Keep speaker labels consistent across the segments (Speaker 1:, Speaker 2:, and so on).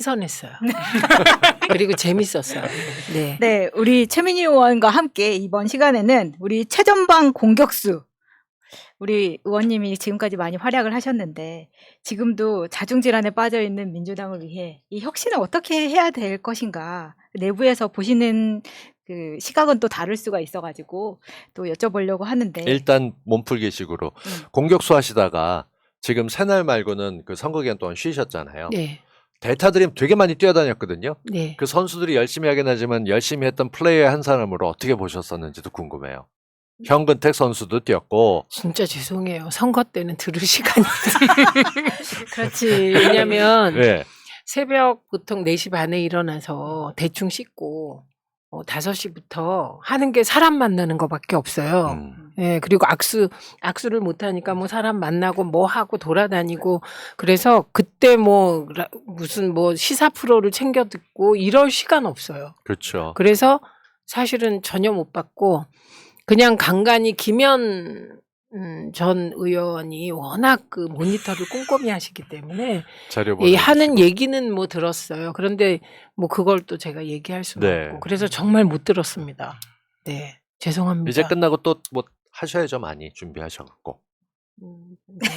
Speaker 1: 신선했어요. 그리고 재밌었어요. 네.
Speaker 2: 네, 우리 최민희 의원과 함께 이번 시간에는 우리 최전방 공격수 우리 의원님이 지금까지 많이 활약을 하셨는데 지금도 자중질환에 빠져 있는 민주당을 위해 이 혁신을 어떻게 해야 될 것인가 내부에서 보시는 그 시각은 또 다를 수가 있어가지고 또 여쭤보려고 하는데
Speaker 3: 일단 몸풀기식으로 공격수 하시다가 지금 새날 말고는 그 선거 기간 동안 쉬셨잖아요.
Speaker 1: 네.
Speaker 3: 대타들이 되게 많이 뛰어다녔거든요.
Speaker 1: 네.
Speaker 3: 그 선수들이 열심히 하긴 하지만 열심히 했던 플레이의 한 사람으로 어떻게 보셨었는지도 궁금해요. 현근택 선수도 뛰었고.
Speaker 1: 진짜 죄송해요. 선거 때는 들을 시간이
Speaker 2: 그렇지.
Speaker 1: 왜냐면
Speaker 3: 네.
Speaker 1: 새벽 보통 4시 반에 일어나서 대충 씻고 5시부터 하는 게 사람 만나는 거밖에 없어요. 예, 그리고 악수를 못 하니까 뭐 사람 만나고 뭐 하고 돌아다니고 그래서 그때 뭐 무슨 뭐 시사 프로를 챙겨 듣고 이럴 시간 없어요.
Speaker 3: 그렇죠.
Speaker 1: 그래서 사실은 전혀 못 봤고 그냥 간간히 김현 전 의원이 워낙 그 모니터를 꼼꼼히 하시기 때문에
Speaker 3: 자료
Speaker 1: 하는 얘기는 뭐 들었어요. 그런데 뭐 그걸 또 제가 얘기할 수는
Speaker 3: 네.
Speaker 1: 없고 그래서 정말 못 들었습니다. 네, 죄송합니다.
Speaker 3: 이제 끝나고 또 뭐 하셔야죠. 많이 준비하셔갖고.
Speaker 1: 네.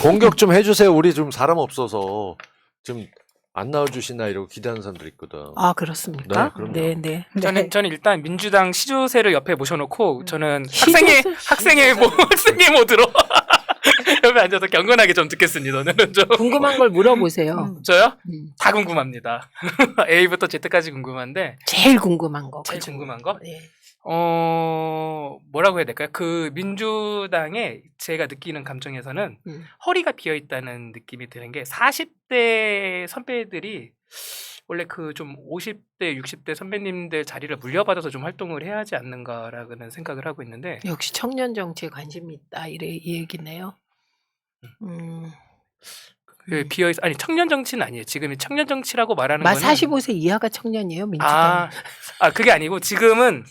Speaker 3: 공격 좀 해주세요. 우리 좀 사람 없어서 지금 안 나와주시나 이러고 기대하는 사람들 있거든.
Speaker 1: 아 그렇습니까?
Speaker 3: 네, 그럼요.
Speaker 1: 네, 네.
Speaker 4: 저는 일단 민주당 시조새를 옆에 모셔놓고 저는
Speaker 1: 시조새?
Speaker 4: 학생의 모드로 옆에 앉아서 경건하게 좀 듣겠습니다. 오늘은 좀
Speaker 1: 궁금한 걸 물어보세요.
Speaker 4: 저요? 다 궁금합니다. A부터 Z까지 궁금한데
Speaker 1: 제일 궁금한 거.
Speaker 4: 제일
Speaker 1: 그죠?
Speaker 4: 궁금한 거?
Speaker 1: 네.
Speaker 4: 뭐라고 해야 될까요? 그 민주당에 제가 느끼는 감정에서는 허리가 비어 있다는 느낌이 드는 게 40대 선배들이 원래 그 좀 50대, 60대 선배님들 자리를 물려받아서 좀 활동을 해야 하지 않는가라는 생각을 하고 있는데
Speaker 1: 역시 청년 정치에 관심이 있다 이 얘기네요.
Speaker 4: 그 비어 있 아니 청년 정치는 아니에요. 지금 청년 정치라고 말하는
Speaker 1: 만
Speaker 4: 거는
Speaker 1: 45세 이하가 청년이에요, 민주당.
Speaker 4: 그게 아니고 지금은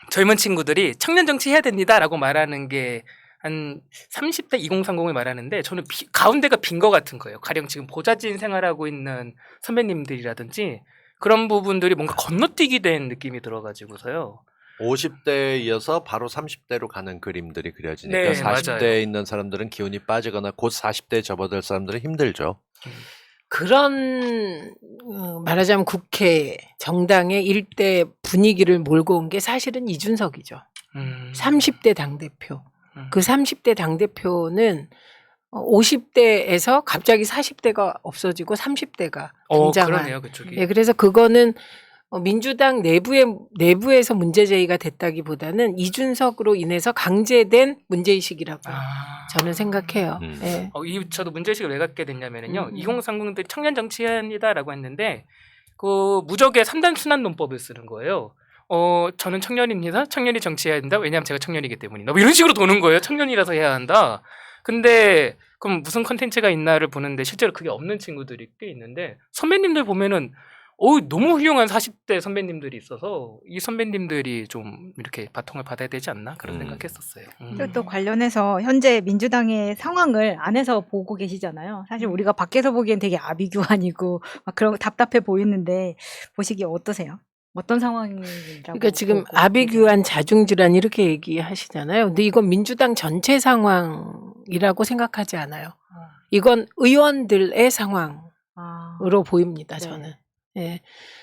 Speaker 4: 젊은 친구들이 청년 정치 해야 됩니다라고 말하는 게 한 30대 2030을 말하는데 저는 가운데가 빈 거 같은 거예요. 가령 지금 보좌진 생활하고 있는 선배님들이라든지 그런 부분들이 뭔가 건너뛰기 된 느낌이 들어가지고서요.
Speaker 3: 50대에 이어서 바로 30대로 가는 그림들이 그려지니까
Speaker 4: 네,
Speaker 3: 40대에
Speaker 4: 맞아요.
Speaker 3: 있는 사람들은 기운이 빠지거나 곧 40대에 접어들 사람들은 힘들죠.
Speaker 1: 그런 말하자면 국회 정당의 일대 분위기를 몰고 온 게 사실은 이준석이죠. 30대 당대표. 그 30대 당대표는 50대에서 갑자기 40대가 없어지고 30대가 등장한.
Speaker 4: 그러네요, 그쪽이.
Speaker 1: 예, 그래서 그거는 민주당 내부에서 문제 제기가 됐다기보다는 이준석으로 인해서 강제된 문제의식이라고 저는 생각해요. 예.
Speaker 4: 저도 문제의식을 왜 갖게 됐냐면요. 2030들이 청년 정치인이다라고 했는데 그 무적의 3단 순환 논법을 쓰는 거예요. 저는 청년입니다. 청년이 정치해야 된다. 왜냐하면 제가 청년이기 때문이다. 뭐 이런 식으로 도는 거예요. 청년이라서 해야 한다. 근데 그럼 무슨 컨텐츠가 있나를 보는데 실제로 그게 없는 친구들이 꽤 있는데 선배님들 보면은 너무 훌륭한 40대 선배님들이 있어서 이 선배님들이 좀 이렇게 바통을 받아야 되지 않나 그런 생각했었어요.
Speaker 2: 그리고 또 관련해서 현재 민주당의 상황을 안에서 보고 계시잖아요. 사실 우리가 밖에서 보기엔 되게 아비규환이고 막 그런 답답해 보이는데 보시기에 어떠세요? 어떤 상황이라고?
Speaker 1: 그러니까 지금 아비규환 자중질환 이렇게 얘기하시잖아요. 근데 이건 민주당 전체 상황이라고 생각하지 않아요. 이건 의원들의 상황으로 보입니다. 저는. 예.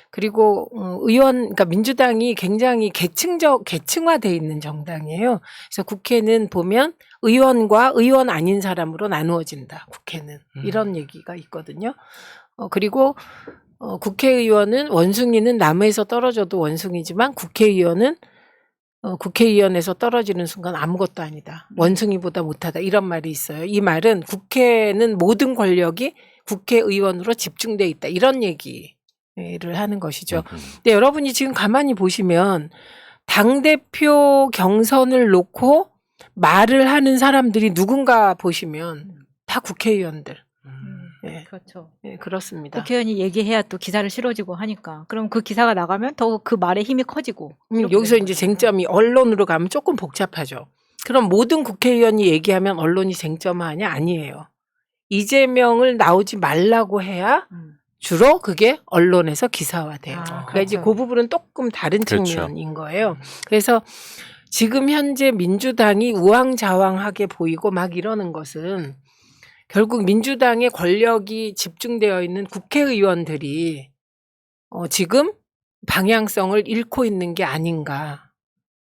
Speaker 1: 그리고 그러니까 민주당이 굉장히 계층화돼 있는 정당이에요. 그래서 국회는 보면 의원과 의원 아닌 사람으로 나누어진다. 국회는 이런 얘기가 있거든요. 그리고 국회의원은 원숭이는 나무에서 떨어져도 원숭이지만 국회의원은 국회의원에서 떨어지는 순간 아무것도 아니다. 원숭이보다 못하다. 이런 말이 있어요. 이 말은 국회는 모든 권력이 국회의원으로 집중돼 있다. 이런 얘기를 하는 것이죠. 근데 여러분이 지금 가만히 보시면 당대표 경선을 놓고 말을 하는 사람들이 누군가 보시면 다 국회의원들. 네.
Speaker 2: 그렇죠.
Speaker 1: 네, 그렇습니다.
Speaker 2: 국회의원이 얘기해야 또 기사를 실어주고 하니까. 그럼 그 기사가 나가면 더 그 말의 힘이 커지고.
Speaker 1: 여기서 이제 쟁점이 언론으로 가면 조금 복잡하죠. 그럼 모든 국회의원이 얘기하면 언론이 쟁점화하냐? 아니에요. 이재명을 나오지 말라고 해야 주로 그게 언론에서 기사화돼요.
Speaker 2: 아,
Speaker 1: 그러니까 이제
Speaker 2: 그렇죠.
Speaker 1: 그 부분은 조금 다른
Speaker 3: 그렇죠.
Speaker 1: 측면인 거예요. 그래서 지금 현재 민주당이 우왕좌왕하게 보이고 막 이러는 것은 결국 민주당의 권력이 집중되어 있는 국회의원들이 지금 방향성을 잃고 있는 게 아닌가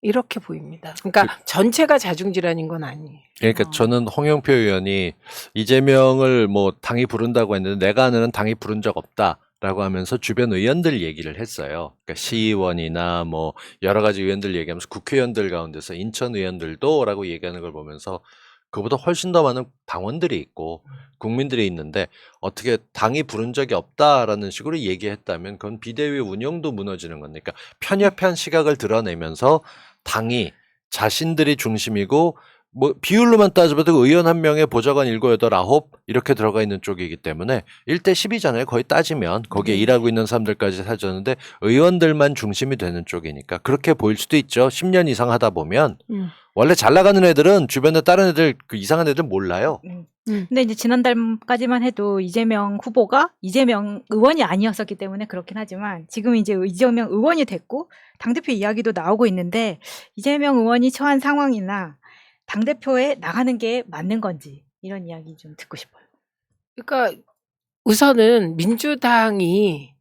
Speaker 1: 이렇게 보입니다. 그러니까 전체가 자중질환인 건 아니에요.
Speaker 3: 그러니까 저는 홍영표 의원이 이재명을 뭐 당이 부른다고 했는데 내가 아는 당이 부른 적 없다라고 하면서 주변 의원들 얘기를 했어요. 그러니까 시의원이나 뭐 여러 가지 의원들 얘기하면서 국회의원들 가운데서 인천 의원들도라고 얘기하는 걸 보면서 그보다 훨씬 더 많은 당원들이 있고 국민들이 있는데 어떻게 당이 부른 적이 없다라는 식으로 얘기했다면 그건 비대위 운영도 무너지는 겁니다. 그러니까 편협한 시각을 드러내면서 당이 자신들이 중심이고 뭐 비율로만 따져봐도 의원 한 명에 보좌관 7, 8, 9 이렇게 들어가 있는 쪽이기 때문에 1대 10이잖아요. 거의 따지면 거기에 일하고 있는 사람들까지 사줬는데 의원들만 중심이 되는 쪽이니까 그렇게 보일 수도 있죠. 10년 이상 하다 보면 원래 잘 나가는 애들은 주변에 다른 애들 그 이상한 애들 몰라요.
Speaker 2: 근데 이제 지난달까지만 해도 이재명 후보가 이재명 의원이 아니었었기 때문에 그렇긴 하지만 지금 이제 이재명 의원이 됐고 당대표 이야기도 나오고 있는데 이재명 의원이 처한 상황이나 당대표에 나가는 게 맞는 건지 이런 이야기 좀 듣고 싶어요.
Speaker 1: 그러니까 우선은 민주당이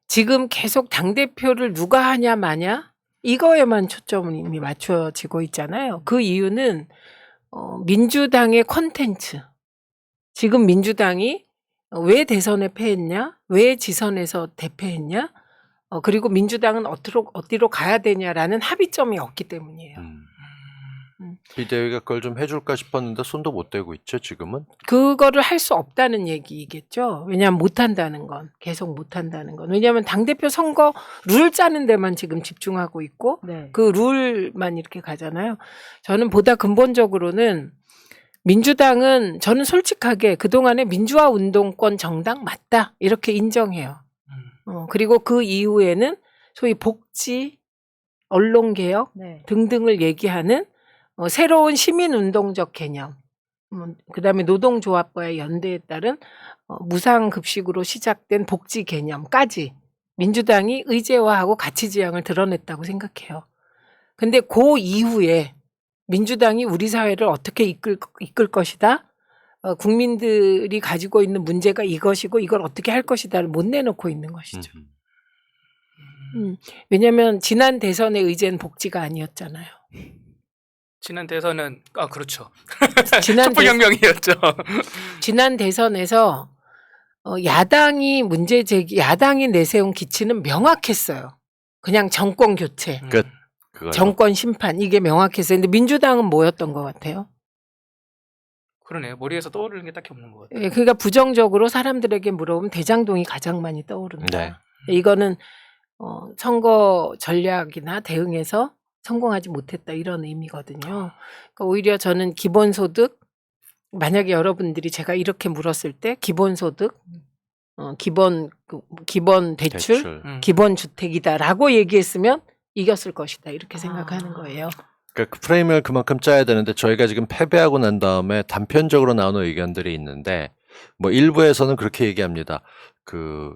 Speaker 1: 지금 계속 당대표를 누가 하냐 마냐 이거에만 초점이 이미 맞춰지고 있잖아요. 그 이유는 민주당의 콘텐츠. 지금 민주당이 왜 대선에 패했냐? 왜 지선에서 대패했냐? 그리고 민주당은 어디로 가야 되냐라는 합의점이 없기 때문이에요.
Speaker 3: 비대위가 그걸 좀 해줄까 싶었는데 손도 못 대고 있죠, 지금은.
Speaker 1: 그거를 할 수 없다는 얘기겠죠. 왜냐하면 못한다는 건. 계속 못한다는 건. 왜냐하면 당대표 선거 룰 짜는 데만 지금 집중하고 있고
Speaker 2: 네.
Speaker 1: 그 룰만 이렇게 가잖아요. 저는 보다 근본적으로는 민주당은 저는 솔직하게 그동안에 민주화 운동권 정당 맞다 이렇게 인정해요. 그리고 그 이후에는 소위 복지, 언론개혁
Speaker 2: 네.
Speaker 1: 등등을 얘기하는 새로운 시민운동적 개념, 그다음에 노동조합과의 연대에 따른 무상급식으로 시작된 복지 개념까지 민주당이 의제화하고 가치지향을 드러냈다고 생각해요. 근데 그 이후에 민주당이 우리 사회를 어떻게 이끌 것이다, 국민들이 가지고 있는 문제가 이것이고 이걸 어떻게 할 것이다를 못 내놓고 있는 것이죠. 왜냐하면 지난 대선의 의제는 복지가 아니었잖아요.
Speaker 4: 지난 대선은 그렇죠.
Speaker 1: 지난
Speaker 4: 촛불혁명이었죠.
Speaker 1: 지난 대선에서 야당이 야당이 내세운 기치는 명확했어요. 그냥 정권 교체,
Speaker 3: 끝. 그걸로.
Speaker 1: 정권 심판 이게 명확했어요. 근데 민주당은 뭐였던 것 같아요?
Speaker 4: 그러네요. 머리에서 떠오르는 게 딱히 없는 것 같아요.
Speaker 1: 예, 그러니까 부정적으로 사람들에게 물어보면 대장동이 가장 많이 떠오른다.
Speaker 3: 네.
Speaker 1: 이거는 선거 전략이나 대응에서 성공하지 못했다 이런 의미거든요. 그러니까 오히려 저는 기본소득, 만약에 여러분들이 제가 이렇게 물었을 때 기본소득, 기본 대출, 기본 주택이다라고 얘기했으면 이겼을 것이다 이렇게 생각하는 거예요.
Speaker 3: 그러니까 그 프레임을 그만큼 짜야 되는데 저희가 지금 패배하고 난 다음에 단편적으로 나오는 의견들이 있는데 뭐 일부에서는 그렇게 얘기합니다. 그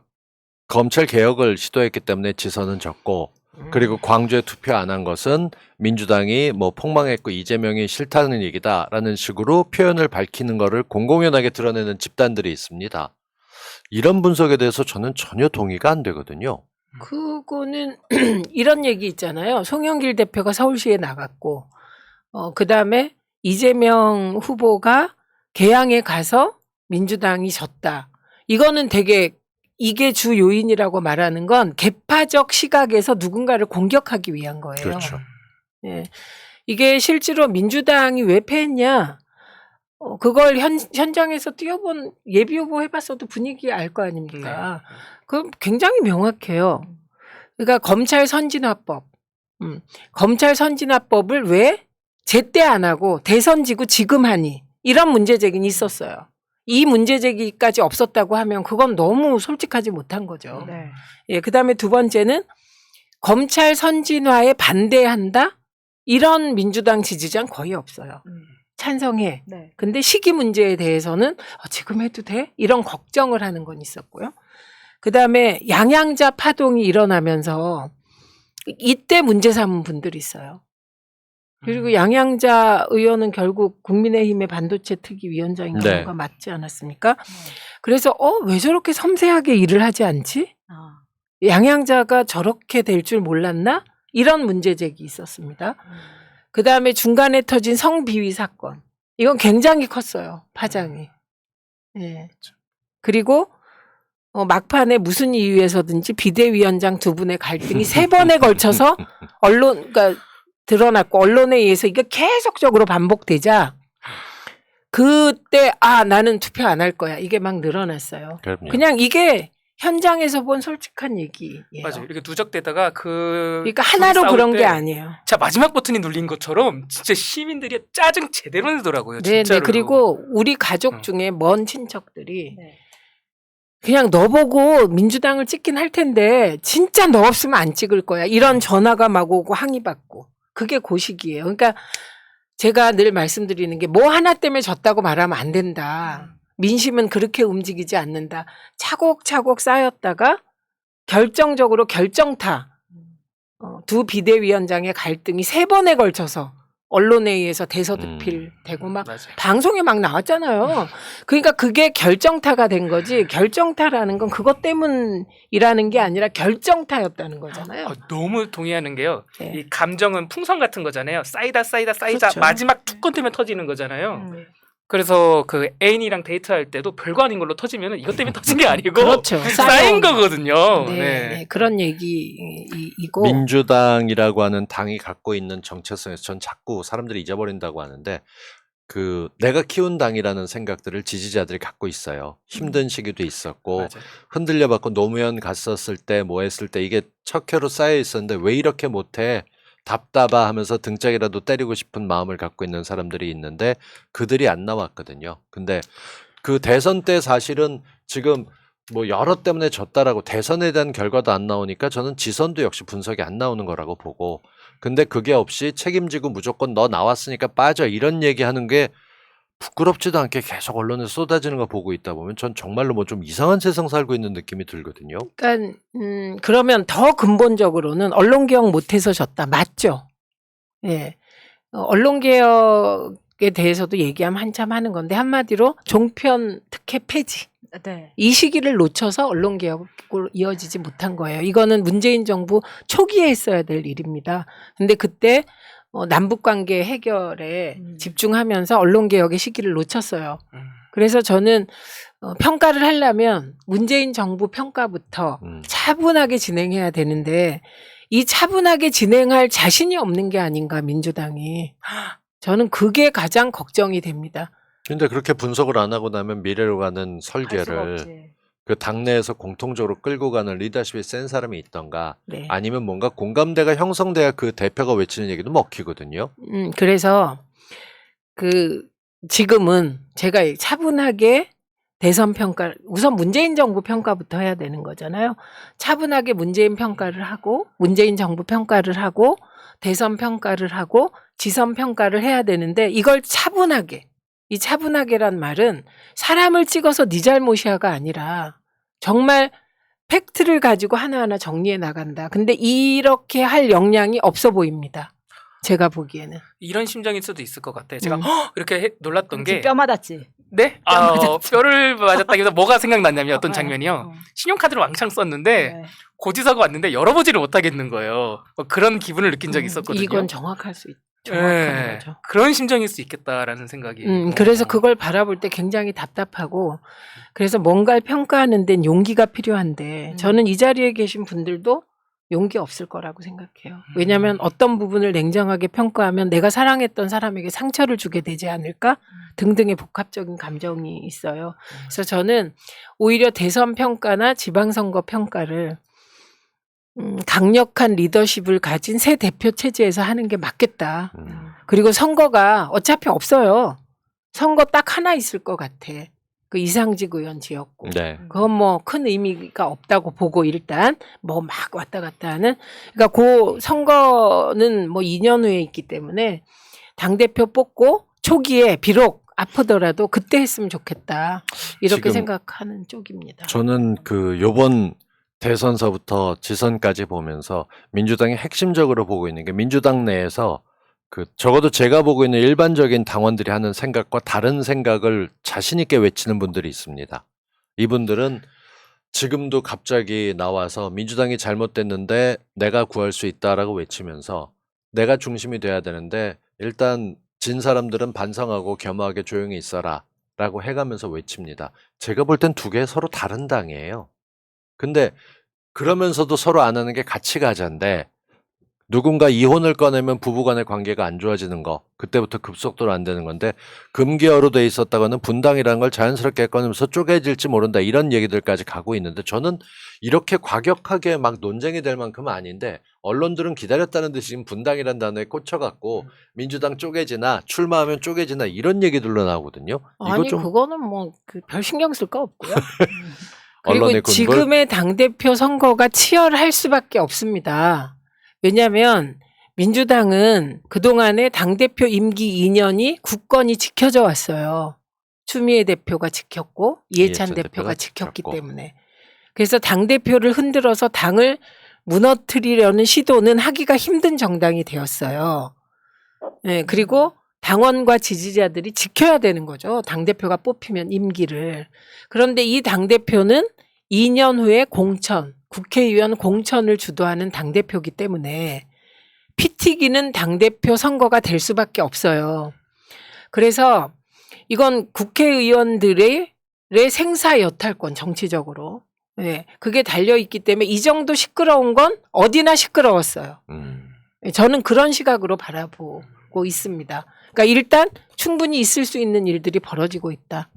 Speaker 3: 검찰 개혁을 시도했기 때문에 지선은 적고 그리고 광주에 투표 안 한 것은 민주당이 뭐 폭망했고 이재명이 싫다는 얘기다라는 식으로 표현을 밝히는 거를 공공연하게 드러내는 집단들이 있습니다. 이런 분석에 대해서 저는 전혀 동의가 안 되거든요.
Speaker 1: 그거는 이런 얘기 있잖아요. 송영길 대표가 서울시에 나갔고 그다음에 이재명 후보가 개항에 가서 민주당이 졌다. 이거는 되게 이게 주 요인이라고 말하는 건 개파적 시각에서 누군가를 공격하기 위한 거예요.
Speaker 3: 그렇죠.
Speaker 1: 예. 이게 실제로 민주당이 왜 패했냐? 그걸 현장에서 뛰어본 예비 후보 해봤어도 분위기 알 거 아닙니까? 그 굉장히 명확해요. 그러니까 검찰 선진화법, 검찰 선진화법을 왜 제때 안 하고 대선 지고 지금 하니 이런 문제 제기는 있었어요. 이 문제 제기까지 없었다고 하면 그건 너무 솔직하지 못한 거죠.
Speaker 2: 네.
Speaker 1: 예, 그다음에 두 번째는 검찰 선진화에 반대한다 이런 민주당 지지자는 거의 없어요. 찬성해.
Speaker 2: 네.
Speaker 1: 근데 시기 문제에 대해서는 지금 해도 돼? 이런 걱정을 하는 건 있었고요. 그다음에 양양자 파동이 일어나면서 이때 문제 삼은 분들이 있어요. 그리고 양양자 의원은 결국 국민의힘의 반도체 특위 위원장인
Speaker 3: 네.
Speaker 1: 경우가 맞지 않았습니까? 그래서 왜 저렇게 섬세하게 일을 하지 않지?
Speaker 2: 아.
Speaker 1: 양양자가 저렇게 될 줄 몰랐나? 이런 문제 제기 있었습니다. 그다음에 중간에 터진 성비위 사건. 이건 굉장히 컸어요. 파장이. 예. 그리고 막판에 무슨 이유에서든지 비대위원장 두 분의 갈등이 3번에 걸쳐서 그러니까 드러났고 언론에 의해서 이게 계속적으로 반복되자 그때 나는 투표 안 할 거야. 이게 막 늘어났어요.
Speaker 3: 그럼요.
Speaker 1: 그냥 이게 현장에서 본 솔직한 얘기예요.
Speaker 4: 맞아요. 이렇게 누적되다가
Speaker 1: 그러니까 하나로
Speaker 4: 싸울
Speaker 1: 그런
Speaker 4: 때
Speaker 1: 게 아니에요.
Speaker 4: 자 마지막 버튼이 눌린 것처럼 진짜 시민들이 짜증 제대로 내더라고요.
Speaker 1: 네,
Speaker 4: 진짜로.
Speaker 1: 그리고 우리 가족 중에 먼 친척들이
Speaker 2: 네.
Speaker 1: 그냥 너 보고 민주당을 찍긴 할 텐데 진짜 너 없으면 안 찍을 거야. 이런 전화가 막 오고 항의받고. 그게 고식이에요. 그러니까 제가 늘 말씀드리는 게 뭐 하나 때문에 졌다고 말하면 안 된다. 민심은 그렇게 움직이지 않는다. 차곡차곡 쌓였다가 결정적으로 결정타. 두 비대위원장의 갈등이 3번에 걸쳐서 언론에 의해서 대서득필되고 막
Speaker 4: 맞아요.
Speaker 1: 방송에 막 나왔잖아요. 그러니까 그게 결정타가 된 거지. 결정타라는 건 그것 때문이라는 게 아니라 결정타였다는 거잖아요.
Speaker 4: 너무 동의하는 게요.
Speaker 1: 네.
Speaker 4: 이 감정은 풍선 같은 거잖아요. 쌓이다
Speaker 1: 그렇죠.
Speaker 4: 마지막 투건 때문에 터지는 거잖아요.
Speaker 2: 음.
Speaker 4: 그래서 그 애인이랑 데이트할 때도 별거 아닌 걸로 터지면 이것 때문에 터진 게 아니고
Speaker 1: 그렇죠.
Speaker 4: 쌓인 거거든요.
Speaker 1: 네,
Speaker 4: 네.
Speaker 1: 네, 그런 얘기이고
Speaker 3: 민주당이라고 하는 당이 갖고 있는 정체성에서 전 자꾸 사람들이 잊어버린다고 하는데 내가 키운 당이라는 생각들을 지지자들이 갖고 있어요. 힘든 시기도 있었고
Speaker 4: 맞아요.
Speaker 3: 흔들려받고 노무현 갔었을 때 뭐 했을 때 이게 척회로 쌓여 있었는데 왜 이렇게 못해? 답답하 하면서 등짝이라도 때리고 싶은 마음을 갖고 있는 사람들이 있는데 그들이 안 나왔거든요. 근데 그 대선 때 사실은 지금 뭐 여러 때문에 졌다라고 대선에 대한 결과도 안 나오니까 저는 지선도 역시 분석이 안 나오는 거라고 보고 근데 그게 없이 책임지고 무조건 너 나왔으니까 빠져 이런 얘기하는 게 부끄럽지도 않게 계속 언론에서 쏟아지는 거 보고 있다 보면 전 정말로 뭐 좀 이상한 세상 살고 있는 느낌이 들거든요.
Speaker 1: 그러니까 그러면 더 근본적으로는 언론개혁 못해서 졌다. 맞죠? 예. 언론개혁에 대해서도 얘기하면 한참 하는 건데 한마디로 종편 특혜 폐지.
Speaker 2: 네.
Speaker 1: 이 시기를 놓쳐서 언론개혁으로 이어지지 못한 거예요. 이거는 문재인 정부 초기에 했어야 될 일입니다. 근데 그때 남북관계 해결에 집중하면서 언론개혁의 시기를 놓쳤어요. 그래서 저는 평가를 하려면 문재인 정부 평가부터 차분하게 진행해야 되는데 이 차분하게 진행할 자신이 없는 게 아닌가 민주당이. 저는 그게 가장 걱정이 됩니다.
Speaker 3: 근데 그렇게 분석을 안 하고 나면 미래로 가는
Speaker 2: 할 수가
Speaker 3: 설계를
Speaker 2: 없지.
Speaker 3: 그 당내에서 공통적으로 끌고 가는 리더십이 센 사람이 있던가
Speaker 1: 네.
Speaker 3: 아니면 뭔가 공감대가 형성돼야 그 대표가 외치는 얘기도 먹히거든요.
Speaker 1: 그래서 지금은 제가 차분하게 대선 평가, 우선 문재인 정부 평가부터 해야 되는 거잖아요. 차분하게 문재인 평가를 하고, 문재인 정부 평가를 하고, 대선 평가를 하고, 지선 평가를 해야 되는데, 이걸 차분하게, 이 차분하게란 말은 사람을 찍어서 네 잘못이야가 아니라, 정말 팩트를 가지고 하나하나 정리해 나간다. 근데 이렇게 할 역량이 없어 보입니다. 제가 보기에는.
Speaker 4: 이런 심정일 수도 있을 것 같아요. 제가 이렇게 놀랐던 게
Speaker 2: 뼈 맞았지.
Speaker 4: 네? 뼈를 맞았다기보다 뭐가 생각났냐면 어떤
Speaker 2: 네.
Speaker 4: 장면이요. 신용카드를 왕창 썼는데
Speaker 2: 네.
Speaker 4: 고지서가 왔는데 열어보지를 못하겠는 거예요. 그런 기분을 느낀 적이 있었거든요.
Speaker 1: 이건 정확한 거죠.
Speaker 4: 그런 심정일 수 있겠다라는 생각이.
Speaker 1: 그래서 그걸 바라볼 때 굉장히 답답하고 그래서 뭔가를 평가하는 데는 용기가 필요한데 저는 이 자리에 계신 분들도 용기 없을 거라고 생각해요. 왜냐하면 어떤 부분을 냉정하게 평가하면 내가 사랑했던 사람에게 상처를 주게 되지 않을까 등등의 복합적인 감정이 있어요. 그래서 저는 오히려 대선 평가나 지방선거 평가를 강력한 리더십을 가진 새 대표 체제에서 하는 게 맞겠다. 그리고 선거가 어차피 없어요. 선거 딱 하나 있을 것 같아. 그 이상직 의원 지역구.
Speaker 3: 네.
Speaker 1: 그건 뭐 큰 의미가 없다고 보고 일단 뭐 막 왔다 갔다 하는. 그러니까 그 선거는 뭐 2년 후에 있기 때문에 당대표 뽑고 초기에 비록 아프더라도 그때 했으면 좋겠다. 이렇게
Speaker 3: 지금
Speaker 1: 생각하는 쪽입니다.
Speaker 3: 저는 그 요번 대선서부터 지선까지 보면서 민주당이 핵심적으로 보고 있는 게 민주당 내에서 그 적어도 제가 보고 있는 일반적인 당원들이 하는 생각과 다른 생각을 자신 있게 외치는 분들이 있습니다. 이분들은 지금도 갑자기 나와서 민주당이 잘못됐는데 내가 구할 수 있다라고 외치면서 내가 중심이 돼야 되는데 일단 진 사람들은 반성하고 겸허하게 조용히 있어라 라고 해가면서 외칩니다. 제가 볼 땐 두 개 서로 다른 당이에요. 근데 그러면서도 서로 안 하는 게 같이 가자인데 누군가 이혼을 꺼내면 부부간의 관계가 안 좋아지는 거 그때부터 급속도로 안 되는 건데 금기어로 돼 있었다가는 분당이라는 걸 자연스럽게 꺼내면서 쪼개질지 모른다 이런 얘기들까지 가고 있는데 저는 이렇게 과격하게 막 논쟁이 될 만큼은 아닌데 언론들은 기다렸다는 듯이 지금 분당이라는 단어에 꽂혀갖고 민주당 쪼개지나 출마하면 쪼개지나 이런 얘기들로 나오거든요. 이거
Speaker 1: 아니
Speaker 3: 좀
Speaker 1: 그거는 뭐 별 신경 쓸 거 없고요.
Speaker 3: 언론의
Speaker 1: 그리고
Speaker 3: 군불?
Speaker 1: 지금의 당대표 선거가 치열할 수밖에 없습니다. 왜냐하면 민주당은 그동안에 당대표 임기 2년이 굳건히 지켜져 왔어요. 추미애 대표가 지켰고 이해찬 대표가 지켰기 때문에. 그래서 당대표를 흔들어서 당을 무너뜨리려는 시도는 하기가 힘든 정당이 되었어요. 네, 그리고 당원과 지지자들이 지켜야 되는 거죠. 당대표가 뽑히면 임기를. 그런데 이 당대표는 2년 후에 공천, 국회의원 공천을 주도하는 당대표이기 때문에 피 튀기는 당대표 선거가 될 수밖에 없어요. 그래서 이건 국회의원들의 생사 여탈권 정치적으로 네, 그게 달려있기 때문에 이 정도 시끄러운 건 어디나 시끄러웠어요. 저는 그런 시각으로 바라보고 있습니다. 그러니까 일단 충분히 있을 수 있는 일들이 벌어지고 있다.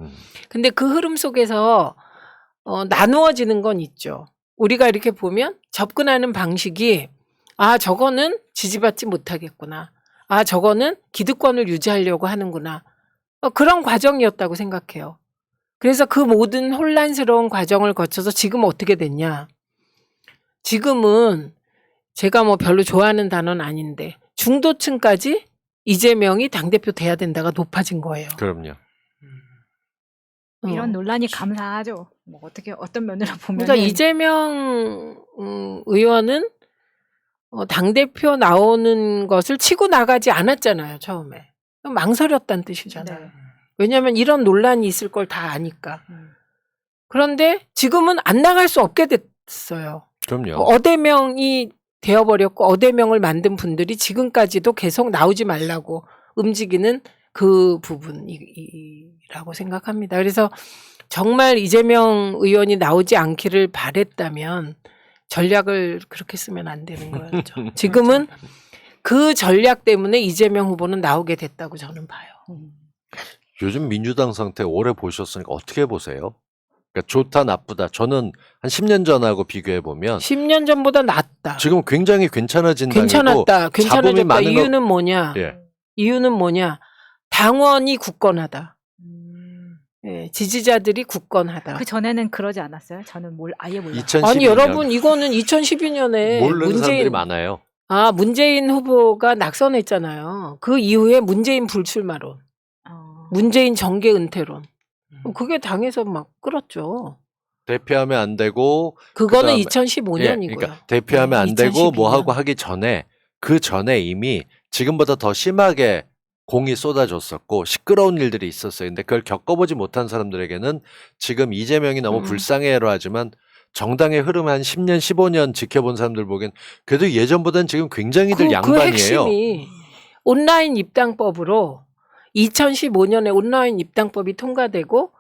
Speaker 1: 근데 그 흐름 속에서 나누어지는 건 있죠. 우리가 이렇게 보면 접근하는 방식이 아 저거는 지지받지 못하겠구나. 아 저거는 기득권을 유지하려고 하는구나. 그런 과정이었다고 생각해요. 그래서 그 모든 혼란스러운 과정을 거쳐서 지금 어떻게 됐냐. 지금은 제가 뭐 별로 좋아하는 단어는 아닌데 중도층까지 이재명이 당대표 돼야 된다가 높아진 거예요.
Speaker 3: 그럼요.
Speaker 2: 이런 논란이 감사하죠. 뭐 어떻게 어떤 면으로 보면
Speaker 1: 그러니까 이재명 의원은 당대표 나오는 것을 치고 나가지 않았잖아요. 처음에. 망설였다는 뜻이잖아요.
Speaker 2: 네.
Speaker 1: 왜냐하면 이런 논란이 있을 걸 다 아니까. 그런데 지금은 안 나갈 수 없게 됐어요.
Speaker 3: 그럼요.
Speaker 1: 어대명이 되어버렸고 어대명을 만든 분들이 지금까지도 계속 나오지 말라고 움직이는 그 부분이라고 생각합니다. 그래서 정말 이재명 의원이 나오지 않기를 바랬다면 전략을 그렇게 쓰면 안 되는 거였죠. 지금은 그 전략 때문에 이재명 후보는 나오게 됐다고 저는 봐요.
Speaker 3: 요즘 민주당 상태 오래 보셨으니까 어떻게 보세요? 그러니까 좋다 나쁘다. 저는 한 10년 전하고 비교해 보면
Speaker 1: 10년 전보다 낫다.
Speaker 3: 지금 굉장히 괜찮아진 당이고
Speaker 1: 괜찮았다.
Speaker 3: 잡음이
Speaker 1: 괜찮아졌다.
Speaker 3: 많은
Speaker 1: 이유는 뭐냐?
Speaker 3: 예.
Speaker 1: 이유는 뭐냐? 당원이 굳건하다. 예, 지지자들이 굳건하다.
Speaker 2: 그 전에는 그러지 않았어요? 저는 아예 몰라.
Speaker 3: 2012년
Speaker 1: 아니 여러분 이거는 2012년에
Speaker 3: 모르는 사람들이 많아요.
Speaker 1: 문재인 후보가 낙선했잖아요. 그 이후에 문재인 불출마론, 문재인 정계 은퇴론. 그게 당에서 막 끌었죠.
Speaker 3: 대표하면 안 되고
Speaker 1: 그거는
Speaker 3: 그다음에
Speaker 1: 2015년이고요.
Speaker 3: 그러니까 대표하면 안 되고 뭐 하고 하기 전에 그 전에 이미 지금보다 더 심하게 공이 쏟아졌었고 시끄러운 일들이 있었어요. 근데 그걸 겪어보지 못한 사람들에게는 지금 이재명이 너무 불쌍해로 하지만 정당의 흐름 한 10년, 15년 지켜본 사람들 보기엔 그래도 예전보다는 지금 굉장히들
Speaker 1: 그
Speaker 3: 양반이에요.
Speaker 1: 핵심이 온라인 입당법으로 2015년에 온라인 입당법이 통과되고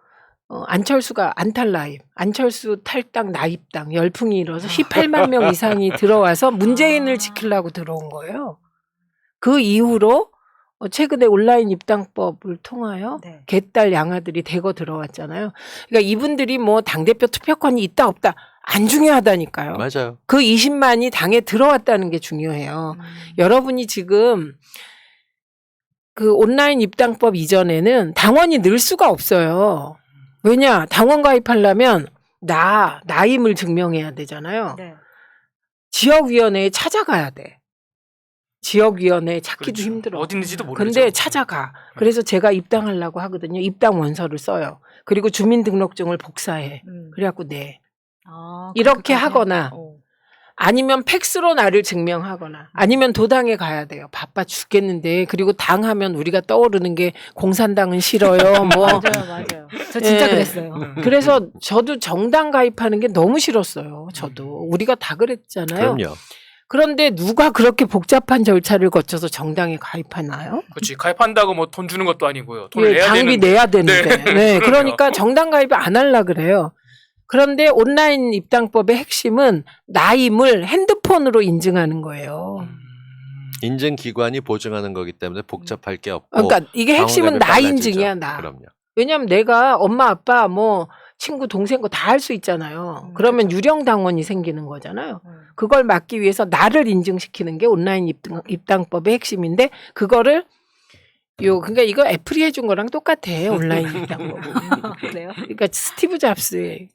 Speaker 1: 안철수가 안탈라입, 안철수 탈당 나입당 열풍이 일어서 18만 명 이상이 들어와서 문재인을 지키려고 들어온 거예요. 그 이후로 최근에 온라인 입당법을 통하여
Speaker 2: 네.
Speaker 1: 개딸 양아들이 대거 들어왔잖아요. 그러니까 이분들이 뭐 당대표 투표권이 있다 없다 안 중요하다니까요.
Speaker 3: 맞아요.
Speaker 1: 그 20만이 당에 들어왔다는 게 중요해요. 여러분이 지금 그 온라인 입당법 이전에는 당원이 늘 수가 없어요. 왜냐? 당원 가입하려면 나임을 증명해야 되잖아요.
Speaker 2: 네.
Speaker 1: 지역위원회에 찾아가야 돼. 지역위원회 찾기도
Speaker 4: 그렇죠.
Speaker 1: 힘들어.
Speaker 4: 어디 있는지도 모르죠.
Speaker 1: 근데 찾아가. 그래서 제가 입당하려고 하거든요. 입당 원서를 써요. 그리고 주민등록증을 복사해. 그래갖고 내. 이렇게
Speaker 2: 그렇게까지
Speaker 1: 하거나 아니면 팩스로 나를 증명하거나 아니면 도당에 가야 돼요. 바빠 죽겠는데. 그리고 당하면 우리가 떠오르는 게 공산당은 싫어요. 뭐.
Speaker 2: 맞아요. 저 진짜
Speaker 1: 예.
Speaker 2: 그랬어요.
Speaker 1: 그래서 저도 정당 가입하는 게 너무 싫었어요. 저도. 우리가 다 그랬잖아요.
Speaker 3: 그럼요.
Speaker 1: 그런데 누가 그렇게 복잡한 절차를 거쳐서 정당에 가입하나요?
Speaker 4: 그렇지. 가입한다고 뭐 돈 주는 것도 아니고요. 돈을
Speaker 1: 예,
Speaker 4: 내야
Speaker 1: 당비
Speaker 4: 되는데.
Speaker 1: 내야 되는데.
Speaker 4: 네.
Speaker 1: 네,
Speaker 4: 그럼요.
Speaker 1: 그러니까 정당 가입을 안 하려 그래요. 그런데 온라인 입당법의 핵심은 나임을 핸드폰으로 인증하는 거예요.
Speaker 3: 인증기관이 보증하는 거기 때문에 복잡할 게 없고.
Speaker 1: 그러니까 이게 핵심은 나
Speaker 3: 당원앱에
Speaker 1: 인증이야,
Speaker 3: 빨라지죠.
Speaker 1: 나.
Speaker 3: 그럼요.
Speaker 1: 왜냐면 내가 엄마, 아빠, 뭐 친구, 동생 거 다 할 수 있잖아요. 그러면 유령 당원이 생기는 거잖아요. 그걸 막기 위해서 나를 인증시키는 게 온라인 입당법의 핵심인데 그거를 그러니까 이거 애플이 해준 거랑 똑같아. 온라인 입당법은.
Speaker 2: 그래요?
Speaker 1: 그러니까 스티브 잡스의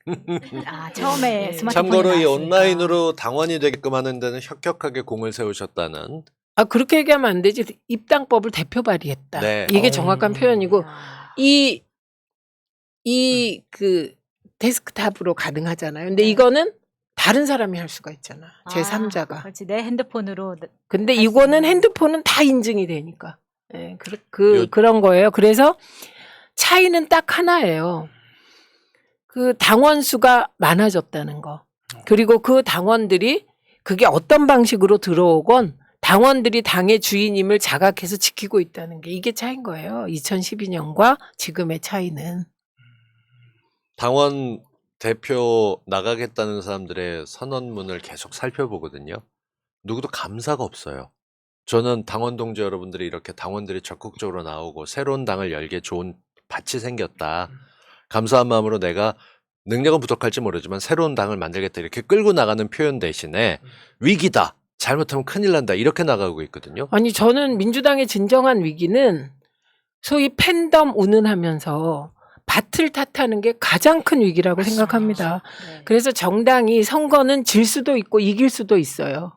Speaker 2: 처음에 스마트폰이
Speaker 3: 참고로 이
Speaker 2: 나왔으니까.
Speaker 3: 온라인으로 당원이 되게끔 하는 데는 혁혁하게 공을 세우셨다는.
Speaker 1: 그렇게 얘기하면 안 되지. 입당법을 대표 발의했다.
Speaker 3: 네.
Speaker 1: 이게 정확한 표현이고 그 데스크탑으로 가능하잖아요. 근데 이거는 다른 사람이 할 수가 있잖아. 제3자가.
Speaker 2: 그렇지. 내 핸드폰으로.
Speaker 1: 근데
Speaker 2: 할수
Speaker 1: 이거는
Speaker 2: 있는.
Speaker 1: 핸드폰은 다 인증이 되니까. 예,
Speaker 3: 요-
Speaker 1: 그런 거예요. 그래서 차이는 딱 하나예요. 그 당원 수가 많아졌다는 거. 그리고 그 당원들이 그게 어떤 방식으로 들어오건 당원들이 당의 주인임을 자각해서 지키고 있다는 게 이게 차이인 거예요. 2012년과 지금의 차이는.
Speaker 3: 당원 대표 나가겠다는 사람들의 선언문을 계속 살펴보거든요. 누구도 감사가 없어요. 저는 당원 동지 여러분들이 이렇게 당원들이 적극적으로 나오고 새로운 당을 열게 좋은 밭이 생겼다. 감사한 마음으로 내가 능력은 부족할지 모르지만 새로운 당을 만들겠다 이렇게 끌고 나가는 표현 대신에 위기다. 잘못하면 큰일 난다. 이렇게 나가고 있거든요.
Speaker 1: 아니 저는 민주당의 진정한 위기는 소위 팬덤 운운하면서 밭을 탓하는 게 가장 큰 위기라고 생각합니다.
Speaker 2: 네.
Speaker 1: 그래서 정당이 선거는 질 수도 있고 이길 수도 있어요.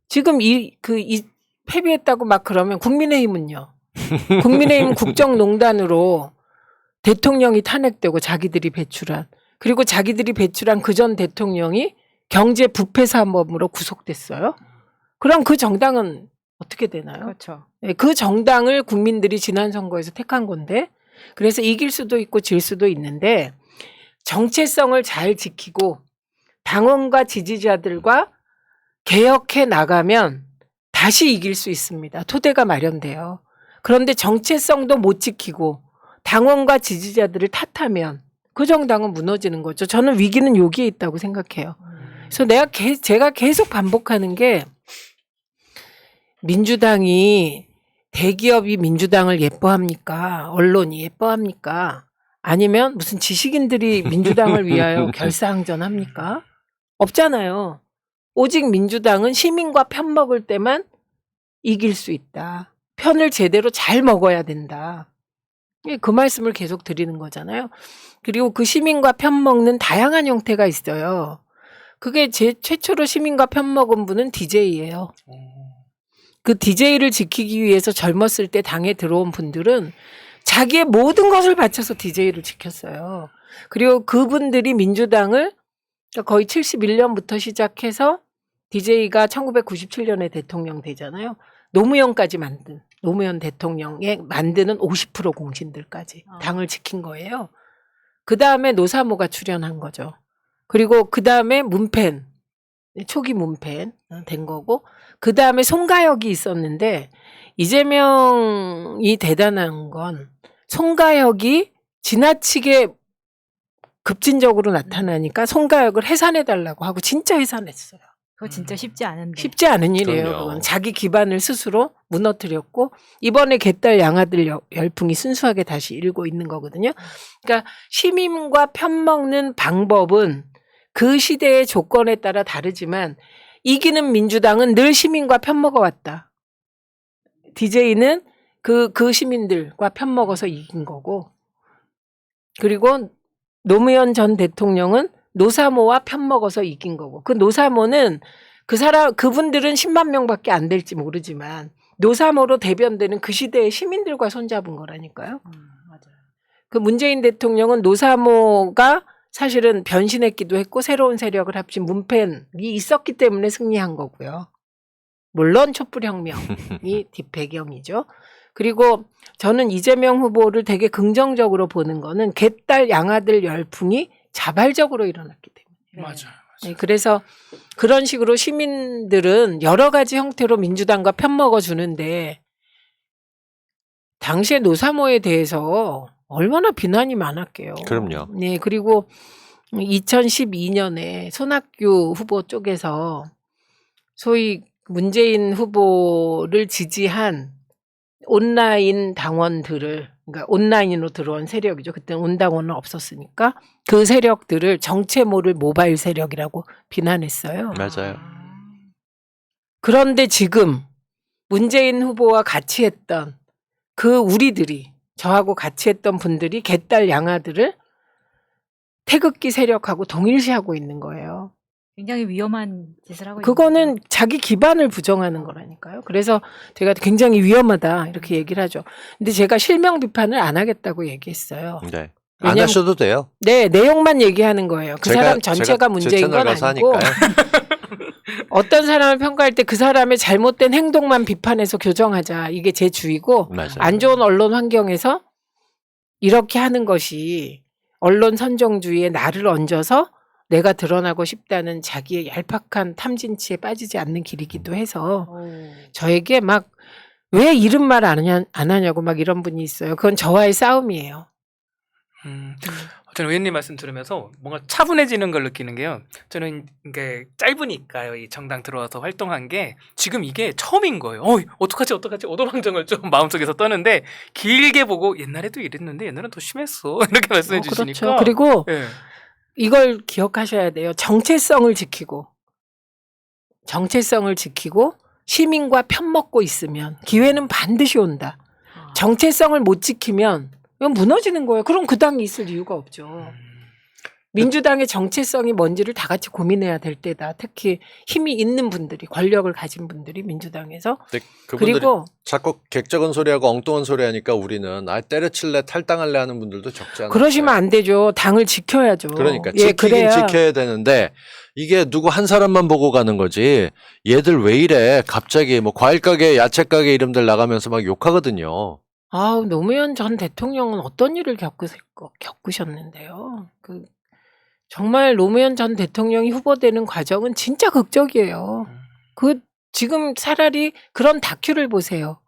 Speaker 1: 지금 패배했다고 막 그러면 국민의힘은요. 국민의힘은 국정농단으로 대통령이 탄핵되고 자기들이 배출한 그리고 자기들이 배출한 그 전 대통령이 경제 부패 사범으로 구속됐어요. 그럼 그 정당은 어떻게 되나요?
Speaker 2: 그렇죠.
Speaker 1: 네, 그 정당을 국민들이 지난 선거에서 택한 건데 그래서 이길 수도 있고 질 수도 있는데 정체성을 잘 지키고 당원과 지지자들과 개혁해 나가면 다시 이길 수 있습니다. 토대가 마련돼요. 그런데 정체성도 못 지키고 당원과 지지자들을 탓하면 그 정당은 무너지는 거죠. 저는 위기는 여기에 있다고 생각해요. 그래서 제가 계속 반복하는 게 민주당이 대기업이 민주당을 예뻐합니까? 언론이 예뻐합니까? 아니면 무슨 지식인들이 민주당을 위하여 결사항전합니까? 없잖아요. 오직 민주당은 시민과 편먹을 때만 이길 수 있다. 편을 제대로 잘 먹어야 된다. 그 말씀을 계속 드리는 거잖아요. 그리고 그 시민과 편먹는 다양한 형태가 있어요. 그게 최초로 시민과 편먹은 분은 DJ예요. 그 DJ를 지키기 위해서 젊었을 때 당에 들어온 분들은 자기의 모든 것을 바쳐서 DJ를 지켰어요. 그리고 그분들이 민주당을 거의 71년부터 시작해서 DJ가 1997년에 대통령 되잖아요. 노무현까지 만든 노무현 대통령에 만드는 50% 공신들까지 당을 지킨 거예요. 그 다음에 노사모가 출연한 거죠. 그리고 그 다음에 문펜, 초기 문펜 된 거고 그 다음에 송가혁이 있었는데 이재명이 대단한 건 송가혁이 지나치게 급진적으로 나타나니까 송가혁을 해산해달라고 하고 진짜 해산했어요.
Speaker 2: 그거 진짜 쉽지 않은데.
Speaker 1: 쉽지 않은 일이에요.
Speaker 3: 그럼요.
Speaker 1: 그건 자기 기반을 스스로 무너뜨렸고 이번에 개딸 양아들 열풍이 순수하게 다시 일고 있는 거거든요. 그러니까 시민과 편먹는 방법은 그 시대의 조건에 따라 다르지만 이기는 민주당은 늘 시민과 편먹어 왔다. DJ는 그 시민들과 편먹어서 이긴 거고 그리고 노무현 전 대통령은 노사모와 편먹어서 이긴 거고 그 노사모는 그분들은 10만 명밖에 안 될지 모르지만 노사모로 대변되는 그 시대의 시민들과 손잡은 거라니까요.
Speaker 2: 맞아요.
Speaker 1: 그 문재인 대통령은 노사모가 사실은 변신했기도 했고 새로운 세력을 합친 문펜이 있었기 때문에 승리한 거고요. 물론 촛불혁명이 뒷배경이죠. 그리고 저는 이재명 후보를 되게 긍정적으로 보는 거는 개딸 양아들 열풍이 자발적으로 일어났기 때문에.
Speaker 4: 맞아요.
Speaker 1: 네, 그래서 그런 식으로 시민들은 여러 가지 형태로 민주당과 편먹어 주는데 당시에 노사모에 대해서 얼마나 비난이 많았게요.
Speaker 3: 그럼요.
Speaker 1: 네, 그리고 2012년에 손학규 후보 쪽에서 소위 문재인 후보를 지지한 온라인 당원들을, 그러니까 온라인으로 들어온 세력이죠. 그때는 온당원은 없었으니까 그 세력들을 정체 모를 모바일 세력이라고 비난했어요.
Speaker 3: 맞아요.
Speaker 1: 그런데 지금 문재인 후보와 같이 했던 그 우리들이, 저하고 같이 했던 분들이 개딸 양아들을 태극기 세력하고 동일시하고 있는 거예요.
Speaker 2: 굉장히 위험한 짓을 하고 있는
Speaker 1: 그거는
Speaker 2: 거죠.
Speaker 1: 자기 기반을 부정하는 거라니까요. 그래서 제가 굉장히 위험하다 이렇게 얘기를 하죠. 근데 제가 실명 비판을 안 하겠다고 얘기했어요.
Speaker 3: 네. 안
Speaker 1: 왜냐면-
Speaker 3: 하셔도 돼요.
Speaker 1: 네, 내용만 얘기하는 거예요. 그 사람 전체가
Speaker 3: 제가
Speaker 1: 문제인
Speaker 3: 제 채널
Speaker 1: 건
Speaker 3: 가서
Speaker 1: 아니고
Speaker 3: 하니까요.
Speaker 1: 어떤 사람을 평가할 때 그 사람의 잘못된 행동만 비판해서 교정하자. 이게 제 주의고
Speaker 3: 맞아요.
Speaker 1: 안 좋은 언론 환경에서 이렇게 하는 것이 언론 선정주의에 나를 얹어서 내가 드러나고 싶다는 자기의 얄팍한 탐진치에 빠지지 않는 길이기도 해서 저에게 막 왜 이름 말 안 하냐고 막 이런 분이 있어요. 그건 저와의 싸움이에요.
Speaker 4: 저는 의원님 말씀 들으면서 뭔가 차분해지는 걸 느끼는 게요. 저는 이게 짧으니까요. 이 정당 들어와서 활동한 게 지금 이게 처음인 거예요. 어떡하지 오도방정을 좀 마음속에서 떠는데 길게 보고 옛날에도 이랬는데 옛날엔 더 심했어. 이렇게 말씀해 주시니까.
Speaker 1: 그렇죠. 그리고
Speaker 4: 예.
Speaker 1: 이걸 기억하셔야 돼요. 정체성을 지키고 시민과 편먹고 있으면 기회는 반드시 온다. 정체성을 못 지키면 이건 무너지는 거예요. 그럼 그 당이 있을 이유가 없죠. 민주당의 정체성이 뭔지를 다 같이 고민해야 될 때다. 특히 힘이 있는 분들이, 권력을 가진 분들이 민주당에서.
Speaker 3: 근데 그분들이
Speaker 1: 그리고
Speaker 3: 자꾸 객적은 소리하고 엉뚱한 소리 하니까 우리는 때려칠래 탈당할래 하는 분들도 적지 않아요.
Speaker 1: 그러시면 안 되죠. 당을 지켜야죠.
Speaker 3: 그러니까
Speaker 1: 예,
Speaker 3: 지키긴
Speaker 1: 그래야
Speaker 3: 지켜야 되는데 이게 누구 한 사람만 보고 가는 거지. 얘들 왜 이래? 갑자기 뭐 과일 가게, 야채 가게 이름들 나가면서 막 욕하거든요.
Speaker 1: 노무현 전 대통령은 어떤 일을 겪으셨는데요. 정말 노무현 전 대통령이 후보되는 과정은 진짜 극적이에요. 지금 차라리 그런 다큐를 보세요.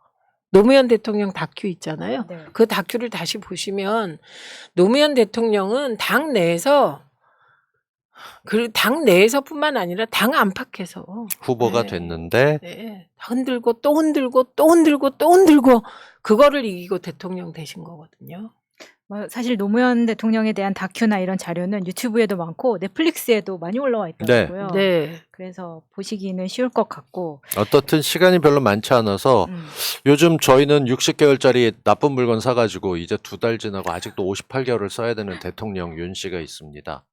Speaker 1: 노무현 대통령 다큐 있잖아요.
Speaker 2: 네.
Speaker 1: 그 다큐를 다시 보시면 노무현 대통령은 당 내에서뿐만 아니라 당 안팎에서
Speaker 3: 후보가
Speaker 1: 네.
Speaker 3: 됐는데
Speaker 1: 네, 흔들고 또 흔들고 또 흔들고 또 흔들고 그거를 이기고 대통령 되신 거거든요.
Speaker 2: 사실 노무현 대통령에 대한 다큐나 이런 자료는 유튜브에도 많고 넷플릭스에도 많이 올라와 있더라고요.
Speaker 1: 네.
Speaker 2: 그래서 보시기는 쉬울 것 같고.
Speaker 3: 어떻든 시간이 별로 많지 않아서 요즘 저희는 60개월짜리 나쁜 물건 사가지고 이제 2달 지나고 아직도 58개월을 써야 되는 대통령 윤 씨가 있습니다.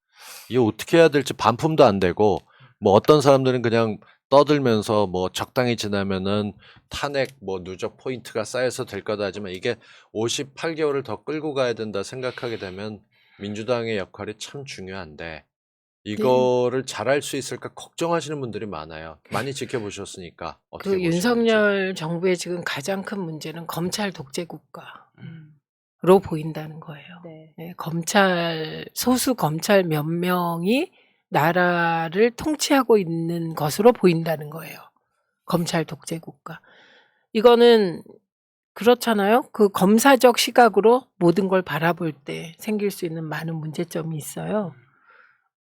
Speaker 3: 이게 어떻게 해야 될지 반품도 안 되고 뭐 어떤 사람들은 그냥 떠들면서 뭐 적당히 지나면은 탄핵 뭐 누적 포인트가 쌓여서 될 거다 하지만 이게 58개월을 더 끌고 가야 된다 생각하게 되면 민주당의 역할이 참 중요한데 이거를 잘할 수 있을까 걱정하시는 분들이 많아요. 많이 지켜보셨으니까 어떻게
Speaker 1: 그
Speaker 3: 보시는지.
Speaker 1: 윤석열 정부의 지금 가장 큰 문제는 검찰 독재 국가로 보인다는 거예요.
Speaker 2: 네.
Speaker 1: 네, 소수 검찰 몇 명이 나라를 통치하고 있는 것으로 보인다는 거예요. 검찰 독재 국가. 이거는 그렇잖아요. 그 검사적 시각으로 모든 걸 바라볼 때 생길 수 있는 많은 문제점이 있어요.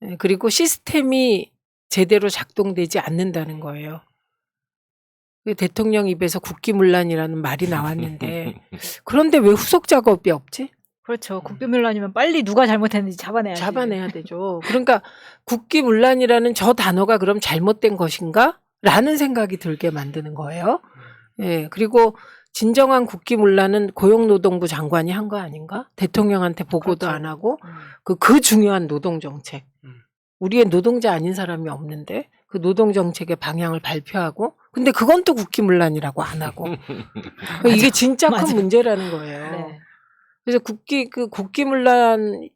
Speaker 1: 네, 그리고 시스템이 제대로 작동되지 않는다는 거예요. 대통령 입에서 국기문란이라는 말이 나왔는데 그런데 왜 후속 작업이 없지?
Speaker 2: 그렇죠. 국기문란이면 빨리 누가 잘못했는지 잡아내야지.
Speaker 1: 잡아내야 되죠. 그러니까 국기문란이라는 저 단어가 그럼 잘못된 것인가? 라는 생각이 들게 만드는 거예요. 예, 그리고 진정한 국기문란은 고용노동부 장관이 한 거 아닌가? 대통령한테 보고도
Speaker 2: 그렇죠.
Speaker 1: 안 하고 그 중요한 노동정책. 우리의 노동자 아닌 사람이 없는데 그 노동 정책의 방향을 발표하고 근데 그건 또 국기문란이라고 안 하고 이게 진짜 큰
Speaker 2: 맞아.
Speaker 1: 문제라는 거예요.
Speaker 2: 네.
Speaker 1: 그래서 국기문란이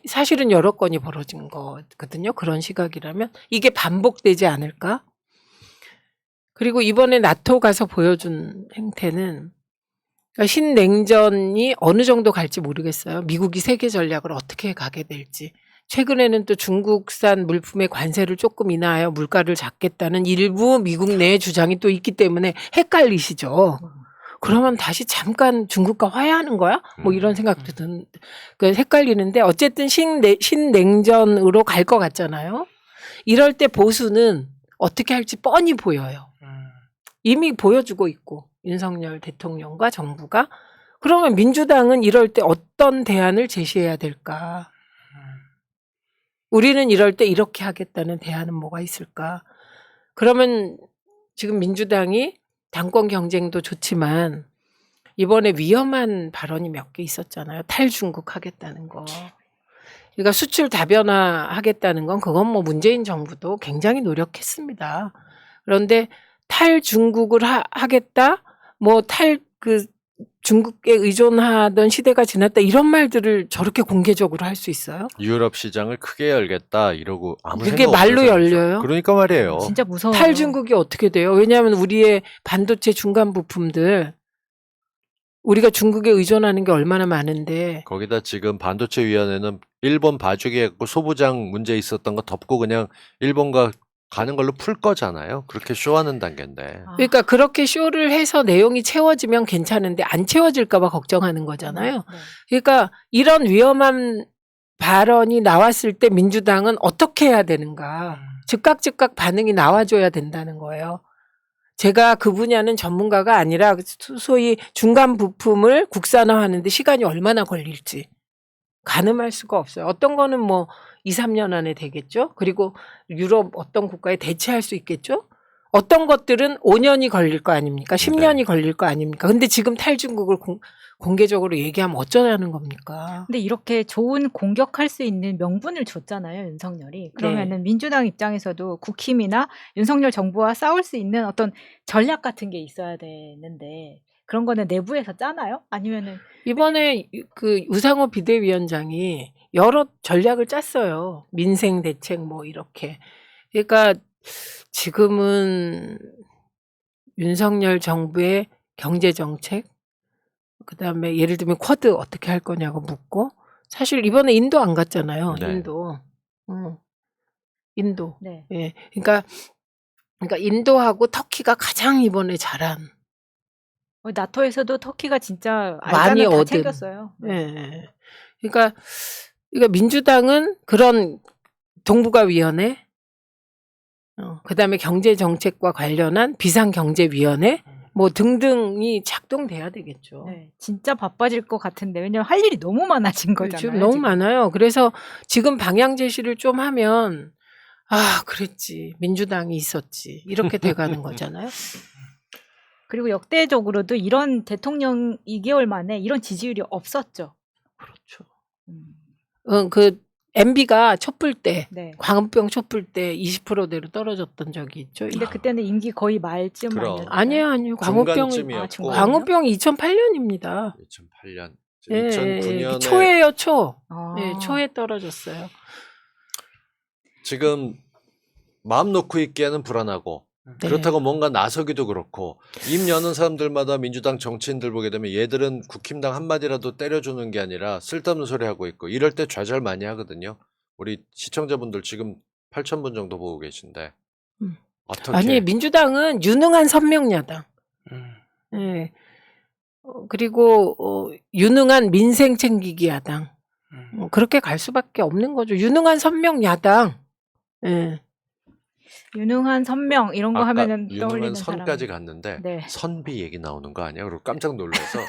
Speaker 1: 사실은 여러 건이 벌어진 거거든요. 그런 시각이라면 이게 반복되지 않을까? 그리고 이번에 나토 가서 보여준 행태는 그러니까 신냉전이 어느 정도 갈지 모르겠어요. 미국이 세계 전략을 어떻게 가게 될지. 최근에는 또 중국산 물품의 관세를 조금 인하하여 물가를 잡겠다는 일부 미국 내 주장이 또 있기 때문에 헷갈리시죠. 그러면 다시 잠깐 중국과 화해하는 거야? 뭐 이런 생각도 헷갈리는데 어쨌든 신냉전으로 갈 것 같잖아요. 이럴 때 보수는 어떻게 할지 뻔히 보여요. 이미 보여주고 있고 윤석열 대통령과 정부가 그러면 민주당은 이럴 때 어떤 대안을 제시해야 될까? 우리는 이럴 때 이렇게 하겠다는 대안은 뭐가 있을까? 그러면 지금 민주당이 당권 경쟁도 좋지만 이번에 위험한 발언이 몇 개 있었잖아요. 탈중국 하겠다는 거. 그러니까 수출 다변화 하겠다는 건 그건 뭐 문재인 정부도 굉장히 노력했습니다. 그런데 탈중국을 하겠다? 뭐 중국에 의존하던 시대가 지났다 이런 말들을 저렇게 공개적으로 할 수 있어요?
Speaker 3: 유럽 시장을 크게 열겠다 이러고 아무
Speaker 1: 그게
Speaker 3: 생각
Speaker 1: 말로
Speaker 3: 없는 사람이죠.
Speaker 1: 열려요?
Speaker 3: 그러니까 말이에요.
Speaker 2: 진짜 무서워요.
Speaker 1: 탈중국이 어떻게 돼요? 왜냐하면 우리의 반도체 중간 부품들 우리가 중국에 의존하는 게 얼마나 많은데
Speaker 3: 거기다 지금 반도체 위원회는 일본 봐주기 했고 소부장 문제 있었던 거 덮고 그냥 일본과 가는 걸로 풀 거잖아요. 그렇게 쇼하는 단계인데.
Speaker 2: 아,
Speaker 1: 그러니까 그렇게 쇼를 해서 내용이 채워지면 괜찮은데 안 채워질까 봐 걱정하는 거잖아요.
Speaker 2: 네.
Speaker 1: 그러니까 이런 위험한 발언이 나왔을 때 민주당은 어떻게 해야 되는가. 즉각 반응이 나와줘야 된다는 거예요. 제가 그 분야는 전문가가 아니라 소위 중간 부품을 국산화하는데 시간이 얼마나 걸릴지 가늠할 수가 없어요. 어떤 거는 뭐 2, 3년 안에 되겠죠. 그리고 유럽 어떤 국가에 대체할 수 있겠죠. 어떤 것들은 5년이 걸릴 거 아닙니까? 10년이 걸릴 거 아닙니까? 근데 지금 탈중국을 공개적으로 얘기하면 어쩌자는 겁니까?
Speaker 2: 근데 이렇게 좋은 공격할 수 있는 명분을 줬잖아요, 윤석열이. 그러면은 민주당 입장에서도 국힘이나 윤석열 정부와 싸울 수 있는 어떤 전략 같은 게 있어야 되는데 그런 거는 내부에서 짜나요? 아니면은
Speaker 1: 이번에 그 우상호 비대위원장이 여러 전략을 짰어요. 민생 대책 뭐 이렇게. 그러니까 지금은 윤석열 정부의 경제 정책, 그다음에 예를 들면 쿼드 어떻게 할 거냐고 묻고 사실 이번에 인도 안 갔잖아요.
Speaker 3: 네.
Speaker 1: 인도.
Speaker 2: 네.
Speaker 1: 예. 그러니까 인도하고 터키가 가장 이번에 잘한.
Speaker 2: 나토에서도 터키가 진짜
Speaker 1: 많이
Speaker 2: 알짜는 다
Speaker 1: 얻은.
Speaker 2: 챙겼어요.
Speaker 1: 예. 그러니까 민주당은 그런 동북아위원회, 그다음에 경제정책과 관련한 비상경제위원회 뭐 등등이 작동돼야 되겠죠.
Speaker 2: 네, 진짜 바빠질 것 같은데 왜냐면 할 일이 너무 많아진 거잖아요.
Speaker 1: 지금 너무
Speaker 2: 지금.
Speaker 1: 많아요. 그래서 지금 방향 제시를 좀 하면 그랬지. 민주당이 있었지. 이렇게 돼가는 거잖아요.
Speaker 2: 그리고 역대적으로도 이런 대통령 2개월 만에 이런 지지율이 없었죠.
Speaker 1: 그렇죠. 그 MB가 촛불 때
Speaker 2: 네.
Speaker 1: 광우병 촛불 때 20%대로 떨어졌던 적이 있죠.
Speaker 2: 근데 그때는 임기 거의 말쯤
Speaker 3: 그럼.
Speaker 2: 아니었나요?
Speaker 1: 아니에요. 광우병은
Speaker 3: 중간쯤이었고
Speaker 2: 중간.
Speaker 1: 광우병이 2008년입니다.
Speaker 3: 2008년,
Speaker 1: 예,
Speaker 3: 2009년에
Speaker 1: 초에요, 초.
Speaker 2: 아.
Speaker 1: 예, 초에 떨어졌어요.
Speaker 3: 지금 마음 놓고 있기에는 불안하고
Speaker 1: 네.
Speaker 3: 그렇다고 뭔가 나서기도 그렇고 입 여는 사람들마다 민주당 정치인들 보게 되면 얘들은 국힘당 한마디라도 때려주는 게 아니라 쓸데없는 소리 하고 있고 이럴 때 좌절 많이 하거든요. 우리 시청자분들 지금 8,000분 정도 보고 계신데 어떻게
Speaker 1: 아니 민주당은 유능한 선명야당. 예. 그리고 유능한 민생 챙기기 야당. 그렇게 갈 수밖에 없는 거죠. 유능한 선명야당. 예.
Speaker 2: 유능한 선명 이런 거
Speaker 3: 아까
Speaker 2: 하면은
Speaker 3: 유능한
Speaker 2: 떠올리는
Speaker 3: 선까지
Speaker 2: 사람.
Speaker 3: 갔는데
Speaker 2: 네.
Speaker 3: 선비 얘기 나오는 거 아니야? 그리고 깜짝 놀라서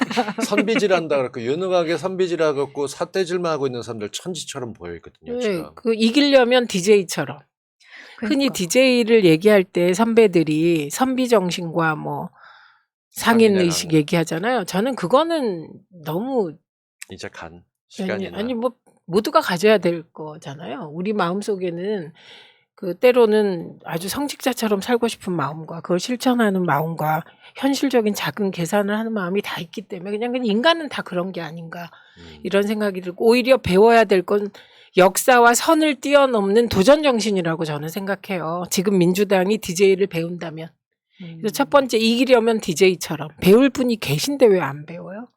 Speaker 3: 선비질한다 그렇고 유능하게 선비질하고 삿대질만 하고 있는 사람들 천지처럼 보여 있거든요.
Speaker 1: 예,
Speaker 3: 지금.
Speaker 1: 그 이기려면 DJ처럼. 흔히
Speaker 2: 그러니까.
Speaker 1: DJ를 얘기할 때 선배들이 선비 정신과 뭐 상인
Speaker 3: 상인의
Speaker 1: 의식
Speaker 3: 강령.
Speaker 1: 얘기하잖아요. 저는 그거는 너무
Speaker 3: 이제 간 시간이나
Speaker 1: 아니 뭐 모두가 가져야 될 거잖아요. 우리 마음속에는 그 때로는 아주 성직자처럼 살고 싶은 마음과 그걸 실천하는 마음과 현실적인 작은 계산을 하는 마음이 다 있기 때문에 그냥 인간은 다 그런 게 아닌가 이런 생각이 들고 오히려 배워야 될 건 역사와 선을 뛰어넘는 도전 정신이라고 저는 생각해요. 지금 민주당이 DJ를 배운다면 그래서 첫 번째 이기려면 DJ처럼 배울 분이 계신데 왜 안 배워요?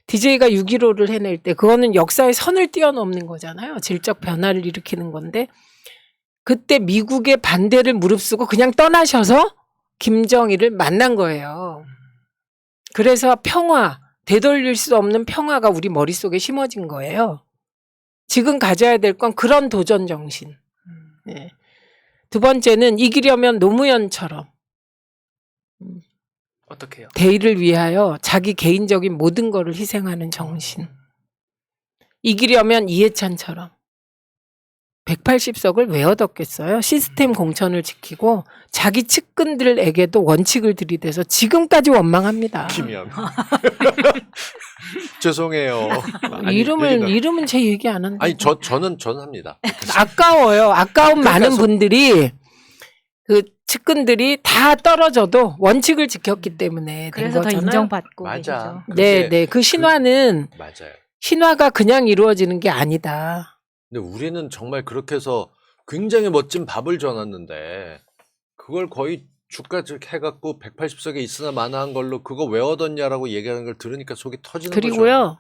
Speaker 1: DJ가 6.15를 해낼 때 그거는 역사의 선을 뛰어넘는 거잖아요. 질적 변화를 일으키는 건데 그때 미국의 반대를 무릅쓰고 그냥 떠나셔서 김정일을 만난 거예요. 그래서 평화, 되돌릴 수 없는 평화가 우리 머릿속에 심어진 거예요. 지금 가져야 될 건 그런 도전 정신. 예. 두 번째는 이기려면 노무현처럼
Speaker 4: 어떻게요?
Speaker 1: 대의를 위하여 자기 개인적인 모든 거를 희생하는 정신. 이기려면 이해찬처럼 180석을 왜 얻었겠어요? 시스템 공천을 지키고 자기 측근들에게도 원칙을 들이대서 지금까지 원망합니다.
Speaker 3: 김이합니다. 죄송해요. 아니,
Speaker 1: 이름은 제 얘기 안 한다.
Speaker 3: 아니 저는 합니다.
Speaker 1: 아까워요. 아까운 많은
Speaker 3: 그러니까
Speaker 1: 분들이 그 측근들이 다 떨어져도 원칙을 지켰기 때문에 된
Speaker 2: 그래서 더
Speaker 1: 거잖아요.
Speaker 2: 인정받고
Speaker 3: 맞아.
Speaker 2: 계시죠.
Speaker 1: 네, 네. 그 신화는
Speaker 3: 맞아요.
Speaker 1: 신화가 그냥 이루어지는 게 아니다.
Speaker 3: 근데 우리는 정말 그렇게 해서 굉장히 멋진 밥을 전했는데 그걸 거의 주가 해갖고 180석에 있으나 마나한 걸로 그거 왜 얻었냐라고 얘기하는 걸 들으니까 속이 터지는 거죠.
Speaker 1: 그리고요.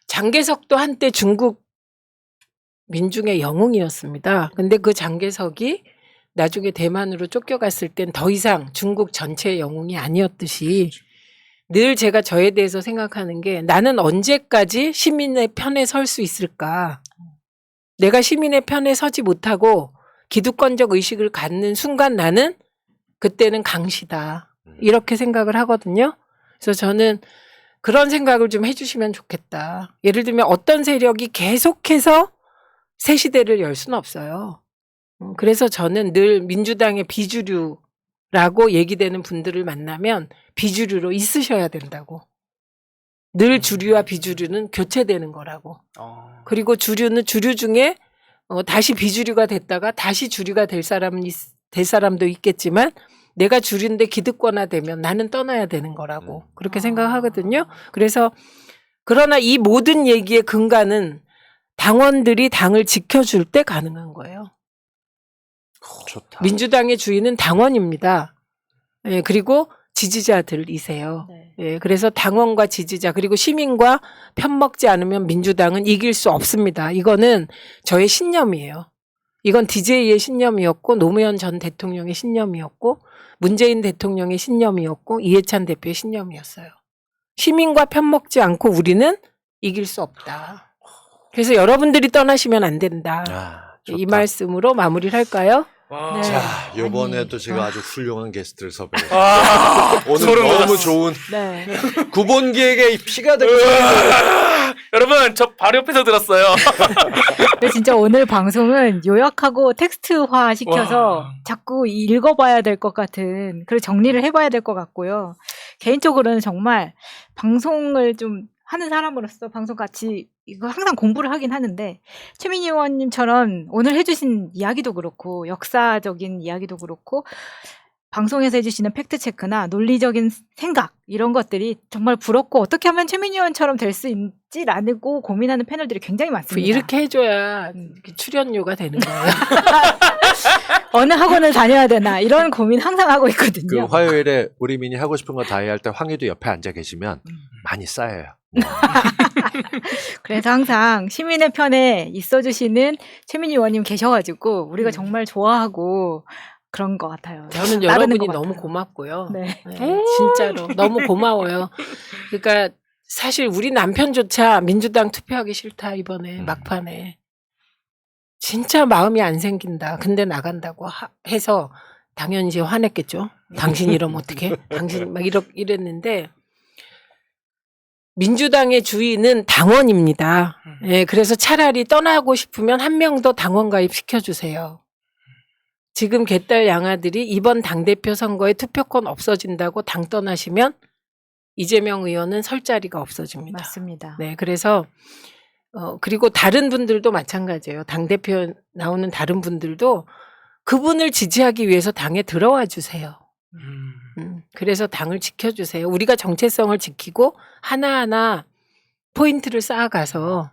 Speaker 1: 장개석도 한때 중국 민중의 영웅이었습니다. 근데 그 장개석이 나중에 대만으로 쫓겨갔을 땐 더 이상 중국 전체의 영웅이 아니었듯이 늘 제가 저에 대해서 생각하는 게 나는 언제까지 시민의 편에 설 수 있을까? 내가 시민의 편에 서지 못하고 기득권적 의식을 갖는 순간 나는 그때는 강시다. 이렇게 생각을 하거든요. 그래서 저는 그런 생각을 좀 해주시면 좋겠다. 예를 들면 어떤 세력이 계속해서 새 시대를 열 수는 없어요. 그래서 저는 늘 민주당의 비주류라고 얘기되는 분들을 만나면 비주류로 있으셔야 된다고. 늘 주류와 비주류는 교체되는 거라고. 그리고 주류는 주류 중에 다시 비주류가 됐다가 다시 주류가 될 사람도 있겠지만 내가 주류인데 기득권화되면 나는 떠나야 되는 거라고 그렇게 생각하거든요. 그래서 그러나 이 모든 얘기의 근간은 당원들이 당을 지켜줄 때 가능한 거예요.
Speaker 3: 좋다.
Speaker 1: 민주당의 주인은 당원입니다. 예, 그리고 지지자들이세요.
Speaker 2: 네.
Speaker 1: 예, 그래서 당원과 지지자 그리고 시민과 편먹지 않으면 민주당은 이길 수 없습니다. 이거는 저의 신념이에요. 이건 DJ의 신념이었고 노무현 전 대통령의 신념이었고 문재인 대통령의 신념이었고 이해찬 대표의 신념이었어요. 시민과 편먹지 않고 우리는 이길 수 없다. 그래서 여러분들이 떠나시면 안 된다.
Speaker 3: 좋다.
Speaker 1: 이 말씀으로 마무리를 할까요?
Speaker 4: 와.
Speaker 2: 네.
Speaker 3: 자,
Speaker 2: 아니,
Speaker 3: 요번에도 제가 아주 훌륭한 게스트를 섭외했어요.
Speaker 4: 와.
Speaker 3: 오늘
Speaker 4: 소름
Speaker 3: 너무
Speaker 4: 돋았어.
Speaker 3: 좋은
Speaker 2: 네.
Speaker 3: 구본기에게 피가 되고
Speaker 4: 여러분 저 바로 옆에서 들었어요.
Speaker 2: 근데 진짜 오늘 방송은 요약하고 텍스트화 시켜서
Speaker 4: 와.
Speaker 2: 자꾸 읽어봐야 될 것 같은 그리고 정리를 해봐야 될 것 같고요. 개인적으로는 정말 방송을 좀 하는 사람으로서 방송 같이 이거 항상 공부를 하긴 하는데 최민희 의원님처럼 오늘 해주신 이야기도 그렇고 역사적인 이야기도 그렇고 방송에서 해주시는 팩트체크나 논리적인 생각 이런 것들이 정말 부럽고 어떻게 하면 최민희 의원처럼 될 수 있지라고 고민하는 패널들이 굉장히 많습니다.
Speaker 1: 이렇게 해줘야 출연료가 되는 거예요.
Speaker 2: 어느 학원을 다녀야 되나 이런 고민 항상 하고
Speaker 3: 그
Speaker 2: 있거든요.
Speaker 3: 화요일에 우리 민이 하고 싶은 거 다 해야 할 때 황희도 옆에 앉아 계시면 많이 쌓여요.
Speaker 2: 그래서 항상 시민의 편에 있어주시는 최민희 의원님 계셔가지고 우리가 정말 좋아하고 그런 것 같아요.
Speaker 1: 저는
Speaker 2: 따르는
Speaker 1: 여러분이
Speaker 2: 것
Speaker 1: 너무
Speaker 2: 같아요.
Speaker 1: 고맙고요.
Speaker 2: 네.
Speaker 1: 네, 진짜로 너무 고마워요. 그러니까 사실 우리 남편조차 민주당 투표하기 싫다 이번에 막판에 진짜 마음이 안 생긴다. 근데 나간다고 해서 당연히 화냈겠죠. 당신 이러면 어떡해? 당신 막 이랬는데 민주당의 주인은 당원입니다. 예, 그래서 차라리 떠나고 싶으면 한 명 더 당원 가입시켜주세요. 지금 개딸 양아들이 이번 당대표 선거에 투표권 없어진다고 당 떠나시면 이재명 의원은 설 자리가 없어집니다.
Speaker 2: 맞습니다.
Speaker 1: 네, 그래서 그리고 다른 분들도 마찬가지예요. 당대표 나오는 다른 분들도 그분을 지지하기 위해서 당에 들어와 주세요.
Speaker 4: 음.
Speaker 1: 그래서 당을 지켜주세요. 우리가 정체성을 지키고 하나하나 포인트를 쌓아가서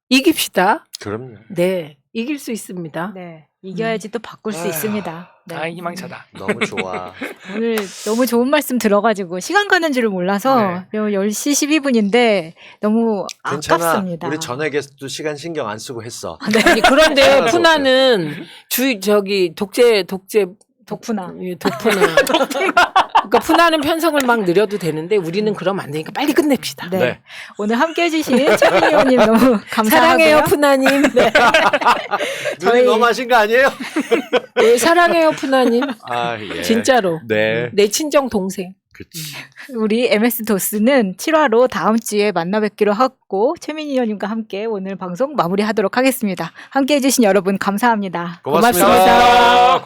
Speaker 1: 이깁시다.
Speaker 3: 그럼요.
Speaker 1: 네, 이길 수 있습니다.
Speaker 2: 네. 이겨야지 또 바꿀 수
Speaker 3: 아휴,
Speaker 2: 있습니다. 네.
Speaker 4: 아, 희망차다.
Speaker 3: 너무 좋아.
Speaker 2: 오늘 너무 좋은 말씀 들어가지고 시간 가는 줄을 몰라서 10시 12분인데 너무
Speaker 3: 괜찮아.
Speaker 2: 아깝습니다.
Speaker 3: 우리 전에 게스트도 시간 신경 안 쓰고 했어.
Speaker 1: 아니, 그런데
Speaker 3: 하나도
Speaker 1: 푸나는 독재
Speaker 2: 덕분아.
Speaker 1: 예, 독푸나. 그러니까 푸나는 편성을 막 느려도 되는데 우리는 그러면 안 되니까 빨리 끝냅시다.
Speaker 2: 네.
Speaker 3: 네.
Speaker 2: 오늘 함께 해주신 최민희 의원님 너무 감사하고요.
Speaker 1: 사랑해요 푸나님. 네.
Speaker 3: 눈이 너무 하신 거 아니에요?
Speaker 1: 네, 사랑해요 푸나님.
Speaker 3: 아, 예.
Speaker 1: 진짜로.
Speaker 3: 네.
Speaker 1: 내 친정 동생.
Speaker 3: 그치.
Speaker 2: 우리 MS 도스는 7화로 다음 주에 만나 뵙기로 하고 최민희 의원님과 함께 오늘 방송 마무리하도록 하겠습니다. 함께 해주신 여러분 감사합니다.
Speaker 3: 고맙습니다.
Speaker 1: 고맙습니다.